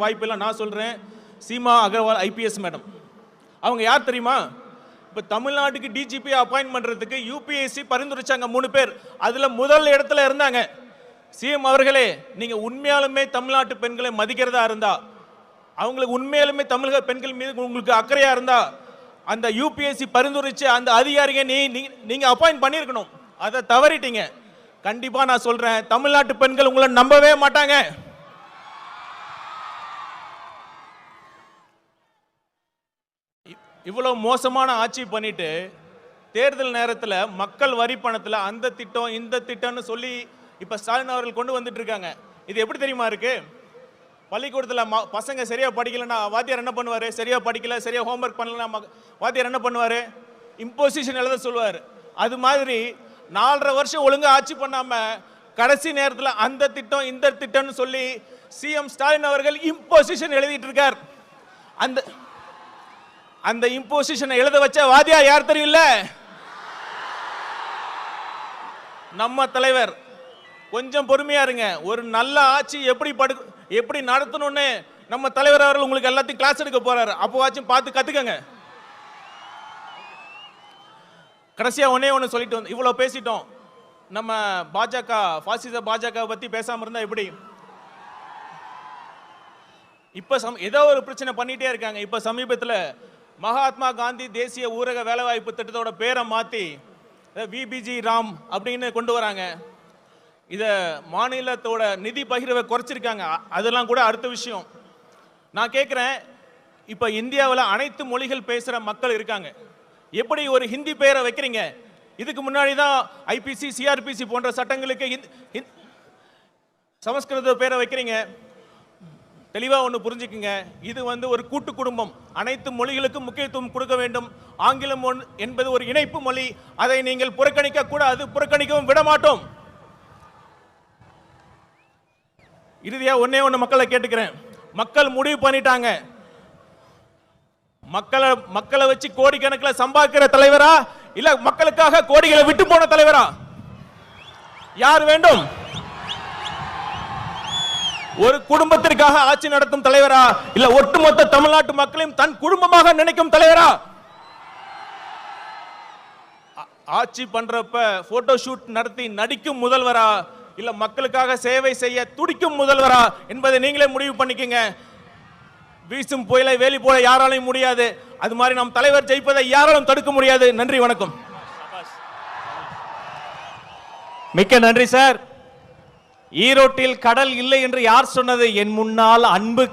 வாய்ப்பெல்லாம் நான் சொல்றேன். சீமா அகர்வால் ஐபிஎஸ் மேடம், அவங்க யார் தெரியுமா? இப்போ தமிழ்நாட்டுக்கு டிஜிபி அப்பாயின்ட் பண்றதுக்கு யூபிஎஸ்சி பரிந்துரைச்சாங்க 3 பேர். அதுல முதல் இடத்துல இருந்தாங்க. சிஎம் அவர்களே, நீங்க உண்மையாலுமே தமிழ்நாட்டு பெண்களை மதிக்கிறதா இருந்தா, அவங்களுக்கு உண்மையாலுமே தமிழக பெண்கள் மீது உங்களுக்கு அக்கறையா இருந்தா, அந்த யூபிஎஸ்சி பரிந்துரைச்சு அந்த அதிகாரியை நீங்க அப்பாயின்ட் பண்ணியிருக்கணும். அதை தவறிட்டீங்க. கண்டிப்பா நான் சொல்றேன், தமிழ்நாட்டு பெண்கள் உங்களை நம்பவே மாட்டாங்க. இவ்வளவு மோசமான ஆட்சி பண்ணிட்டு தேர்தல் நேரத்தில் மக்கள் வரி பணத்தில் அந்த திட்டம் இந்த திட்டம்னு சொல்லி இப்ப ஸ்டாலின் அவர்கள் கொண்டு வந்துட்டு இருக்காங்க. இது எப்படி தெரியுமா இருக்கு? பள்ளிக்கூடத்தில் பசங்க சரியா படிக்கலன்னா வாத்தியார் என்ன பண்ணுவாரு? சரியா படிக்கல, சரியா ஹோம்ஒர்க் பண்ணலன்னா வாத்தியார் என்ன பண்ணுவாரு? இம்போசிஷன் எழுத சொல்லுவார். அது மாதிரி 4.5 வருஷம் ஒழுங்கா ஆட்சி பண்ணாம கடைசி நேரத்தில் அந்த திட்டம் இந்த திட்டம்னு சொல்லி சிஎம் ஸ்டாலின் அவர்கள் இம்போசிஷன் எழுதிட்டு இருக்கார். அந்த இம்போசிஷனை எழுத வச்ச வாத்தியார் யார் தெரியல? நம்ம தலைவர். கொஞ்சம் பொறுமையா இருங்க. ஒரு நல்ல ஆட்சி எப்படி நடத்தணும்னு நம்ம தலைவர் அவர்கள் உங்களுக்கு எல்லாத்தையும் கிளாஸ் எடுக்க போறாரு. அப்போவாச்சும் பார்த்து கத்துக்கங்க. கடைசியா ஒண்ணு சொல்லிட்டு வந்து இவ்வளவு பேசிட்டோம். நம்ம பாஜக பாசிச பாஜக பத்தி பேசாம இருந்தா எப்படி? இப்ப ஏதோ ஒரு பிரச்சனை பண்ணிட்டே இருக்காங்க. இப்ப சமீபத்தில் மகாத்மா காந்தி தேசிய ஊரக வேலைவாய்ப்பு திட்டத்தோட பேரை மாத்தி விபிஜி ராம் அப்படின்னு கொண்டு வராங்க. இத மாநிலத்தோட நிதி பகிர்வை குறைச்சிருக்காங்க. அதெல்லாம் கூட அடுத்த விஷயம். நான் கேட்கிறேன், இப்ப இந்தியாவில் அனைத்து மொழிகள் பேசுற மக்கள் இருக்காங்க. எப்படி ஒரு ஹிந்தி பேரை வைக்கிறீங்க? இதுக்கு முன்னாடி தான் ஐபிசி சிஆர்பிசி போன்ற சட்டங்களுக்கு சமஸ்கிருத பேரை வைக்கிறீங்க. தெளிவா ஒன்று புரிஞ்சுக்குங்க, இது ஒரு கூட்டு குடும்பம். அனைத்து மொழிகளுக்கும் முக்கியத்துவம் கொடுக்க வேண்டும். ஆங்கிலம் என்பது ஒரு இணைப்பு மொழி. அதை நீங்கள் புறக்கணிக்க கூடாது, புறக்கணிக்கவும் விட மாட்டோம். இறுதியா ஒண்ணு மக்களை கேட்டுக்கிறேன். மக்கள் முடிவு பண்ணிட்டாங்க. மக்களை வச்சு கோடிக்கணக்கில் சம்பாதிக்கிற தலைவரா இல்ல மக்களுக்காக கோடிகளை விட்டு போன தலைவரா யார் வேண்டும்? ஒரு குடும்பத்திற்காக ஆட்சி நடத்தும் தலைவரா இல்ல ஒட்டுமொத்த தமிழ்நாட்டு மக்களையும் தன் குடும்பமாக நினைக்கும் தலைவரா? ஆட்சி பண்றப்ப போட்டோ ஷூட் நடத்தி நடிக்கும் முதல்வரா இல்ல மக்களுக்காக சேவை செய்ய துடிக்கும் முதல்வரா என்பதை நீங்களே முடிவு பண்ணிக்கங்க. வீசும் புயலை வேலி போல யாராலையும் முடியாது. அது மாதிரி நம் தலைவர் ஜெயிப்பதை யாராலும் தடுக்க முடியாது. நன்றி, வணக்கம். மிக்க நன்றி சார். ஈரோட்டில் கடல் இல்லை என்று யார் சொன்னது? என் முன்னால் அன்பு